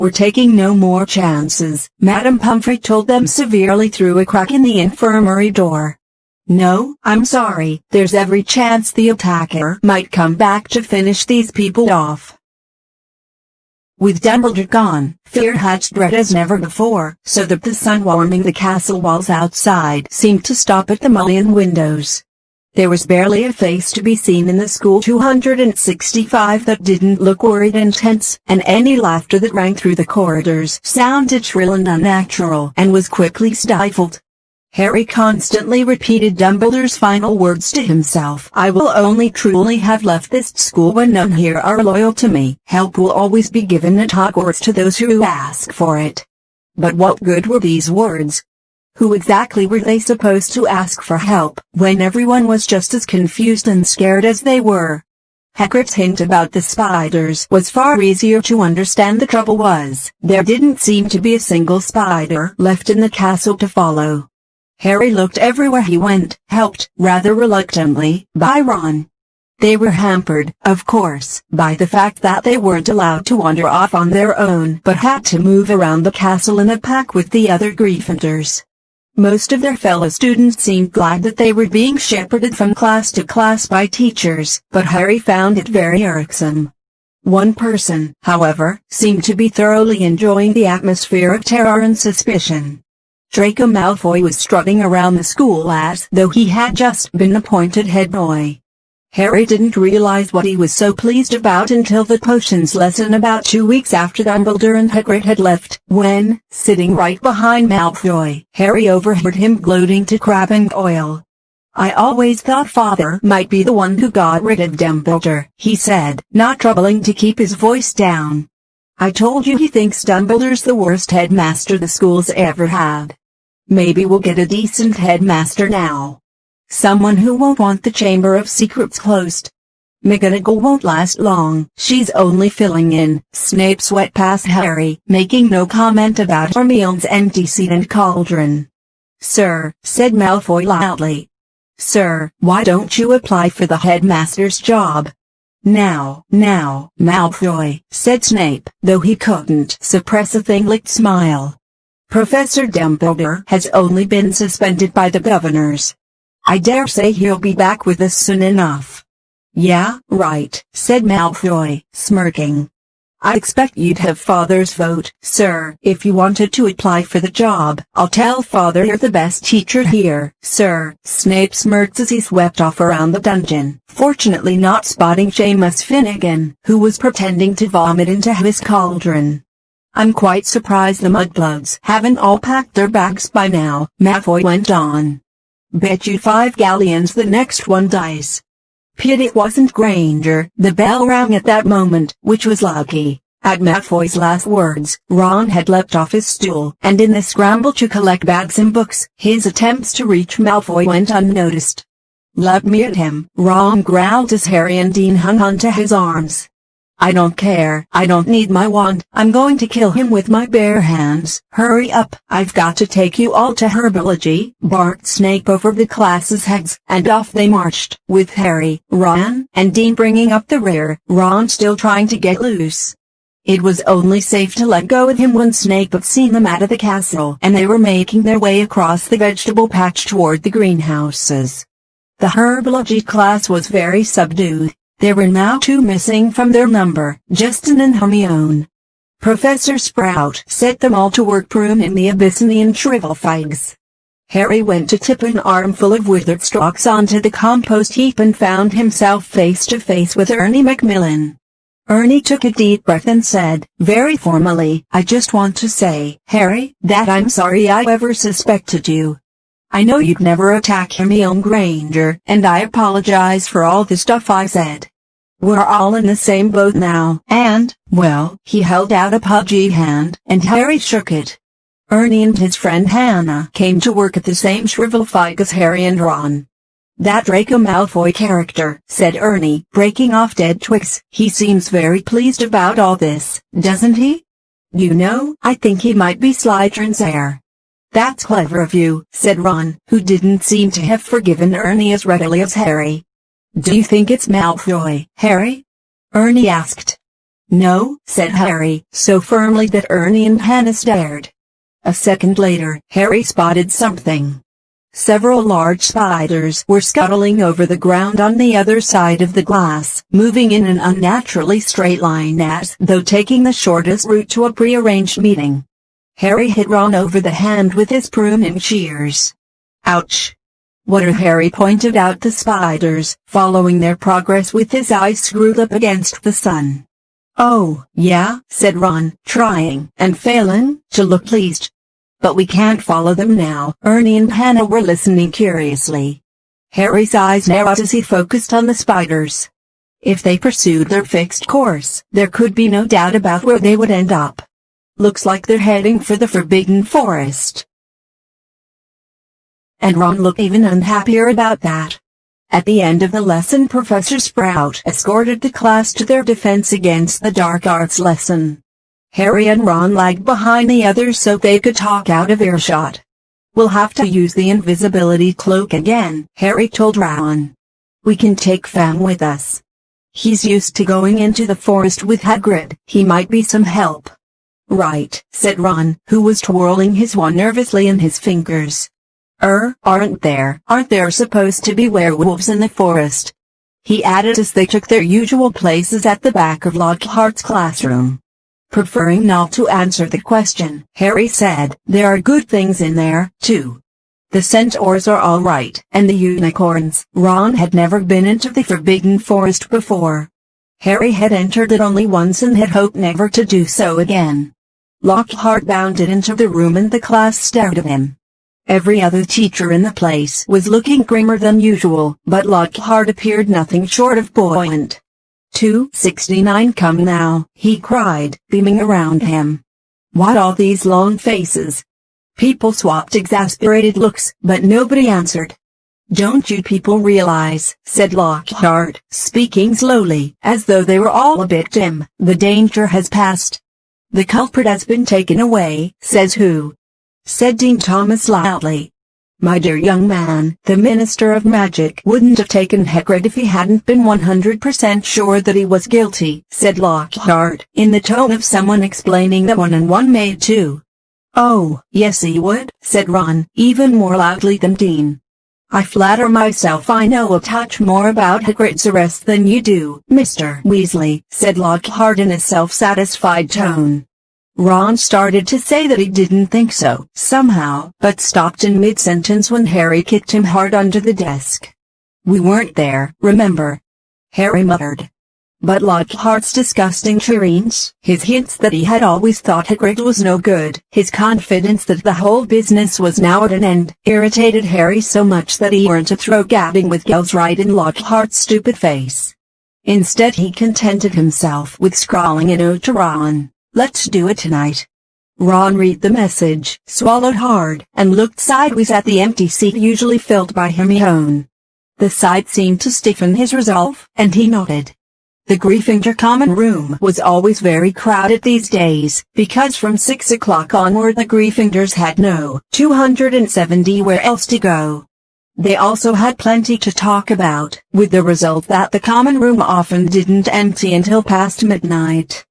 We're taking no more chances, Madam Pomfrey told them severely through a crack in the infirmary door. No, I'm sorry, there's every chance the attacker might come back to finish these people off. With Dumbledore gone, fear hatched red as never before, so that the sun warming the castle walls outside seemed to stop at the mullioned windows. There was barely a face to be seen in the school 265 that didn't look worried and tense, and any laughter that rang through the corridors sounded shrill and unnatural and was quickly stifled. Harry constantly repeated Dumbledore's final words to himself. I will only truly have left this school when none here are loyal to me. Help will always be given at Hogwarts to those who ask for it. But what good were these words? Who exactly were they supposed to ask for help, when everyone was just as confused and scared as they were? Hagrid's hint about the spiders was far easier to understand. The trouble was, there didn't seem to be a single spider left in the castle to follow. Harry looked everywhere he went, helped, rather reluctantly, by Ron. They were hampered, of course, by the fact that they weren't allowed to wander off on their own but had to move around the castle in a pack with the other Gryffindors. Most of their fellow students seemed glad that they were being shepherded from class to class by teachers, but Harry found it very irksome. One person, however, seemed to be thoroughly enjoying the atmosphere of terror and suspicion. Draco Malfoy was strutting around the school as though he had just been appointed head boy. Harry didn't realize what he was so pleased about until the potions lesson about 2 weeks after Dumbledore and Hagrid had left, when, sitting right behind Malfoy, Harry overheard him gloating to Crabbe and Goyle. I always thought Father might be the one who got rid of Dumbledore, he said, not troubling to keep his voice down. I told you he thinks Dumbledore's the worst headmaster the school's ever had. Maybe we'll get a decent headmaster now. Someone who won't want the Chamber of Secrets closed. McGonagall won't last long, she's only filling in. Snape swept past Harry, making no comment about Hermione's empty seat and cauldron. Sir, said Malfoy loudly. Sir, why don't you apply for the headmaster's job? Now, Malfoy, said Snape, though he couldn't suppress a thin-lipped smile. Professor Dumbledore has only been suspended by the governors. I dare say he'll be back with us soon enough. Yeah, right, said Malfoy, smirking. I expect you'd have Father's vote, sir, if you wanted to apply for the job. I'll tell Father you're the best teacher here, sir. Snape smirked as he swept off around the dungeon, fortunately not spotting Seamus Finnegan, who was pretending to vomit into his cauldron. I'm quite surprised the Mudbloods haven't all packed their bags by now, Malfoy went on. Bet you 5 galleons the next one dies. Pity it wasn't Granger. The bell rang at that moment, which was lucky. At Malfoy's last words, Ron had leapt off his stool, and in the scramble to collect bags and books, his attempts to reach Malfoy went unnoticed. Let me at him, Ron growled as Harry and Dean hung onto his arms. I don't care, I don't need my wand, I'm going to kill him with my bare hands. Hurry up, I've got to take you all to herbology, barked Snape over the class's heads, and off they marched, with Harry, Ron, and Dean bringing up the rear, Ron still trying to get loose. It was only safe to let go of him when Snape had seen them out of the castle, and they were making their way across the vegetable patch toward the greenhouses. The herbology class was very subdued. There were now 2 missing from their number, Justin and Hermione. Professor Sprout set them all to work pruning the Abyssinian shrivelfigs. Harry went to tip an armful of withered stalks onto the compost heap and found himself face to face with Ernie Macmillan. Ernie took a deep breath and said, very formally, I just want to say, Harry, that I'm sorry I ever suspected you. I know you'd never attack Hermione Granger, and I apologize for all the stuff I said. We're all in the same boat now, and, well, he held out a pudgy hand, and Harry shook it. Ernie and his friend Hannah came to work at the same shrivelfig as Harry and Ron. That Draco Malfoy character, said Ernie, breaking off dead twigs, he seems very pleased about all this, doesn't he? You know, I think he might be Slytherin's heir. That's clever of you, said Ron, who didn't seem to have forgiven Ernie as readily as Harry. Do you think it's Malfoy, Harry? Ernie asked. No, said Harry, so firmly that Ernie and Hannah stared. A second later, Harry spotted something. Several large spiders were scuttling over the ground on the other side of the glass, moving in an unnaturally straight line as though taking the shortest route to a prearranged meeting. Harry hit Ron over the hand with his pruning shears. Ouch! What are? Harry pointed out the spiders, following their progress with his eyes screwed up against the sun. Oh, yeah, said Ron, trying, and failing, to look pleased. But we can't follow them now. Ernie and Hannah were listening curiously. Harry's eyes narrowed as he focused on the spiders. If they pursued their fixed course, there could be no doubt about where they would end up. Looks like they're heading for the Forbidden Forest. And Ron looked even unhappier about that. At the end of the lesson, Professor Sprout escorted the class to their defense against the dark arts lesson. Harry and Ron lagged behind the others so they could talk out of earshot. We'll have to use the invisibility cloak again, Harry told Ron. We can take Fam with us. He's used to going into the forest with Hagrid. He might be some help. Right, said Ron, who was twirling his wand nervously in his fingers. Aren't there supposed to be werewolves in the forest? He added as they took their usual places at the back of Lockhart's classroom. Preferring not to answer the question, Harry said, there are good things in there, too. The centaurs are all right, and the unicorns. Ron had never been into the Forbidden Forest before. Harry had entered it only once and had hoped never to do so again. Lockhart bounded into the room and the class stared at him. Every other teacher in the place was looking grimmer than usual, but Lockhart appeared nothing short of buoyant. 269 come now, he cried, beaming around him. What all these long faces? People swapped exasperated looks, but nobody answered. Don't you people realize, said Lockhart, speaking slowly, as though they were all a bit dim, the danger has passed. The culprit has been taken away, says who? Said Dean Thomas loudly. My dear young man, the Minister of Magic wouldn't have taken Hagrid if he hadn't been 100% sure that he was guilty, said Lockhart, in the tone of someone explaining that 1 and 1 made 2. Oh, yes he would, said Ron, even more loudly than Dean. I flatter myself I know a touch more about Hagrid's arrest than you do, Mr. Weasley, said Lockhart in a self-satisfied tone. Ron started to say that he didn't think so, somehow, but stopped in mid-sentence when Harry kicked him hard under the desk. We weren't there, remember? Harry muttered. But Lockhart's disgusting chirrings, his hints that he had always thought Hagrid was no good, his confidence that the whole business was now at an end, irritated Harry so much that he yearned to throw gabbing with gills right in Lockhart's stupid face. Instead he contented himself with scrawling a note to Ron. Let's do it tonight. Ron read the message, swallowed hard, and looked sideways at the empty seat usually filled by Hermione. The sight seemed to stiffen his resolve, and he nodded. The Gryffindor common room was always very crowded these days, because from 6 o'clock onward the Gryffindors had no 270 where else to go. They also had plenty to talk about, with the result that the common room often didn't empty until past midnight.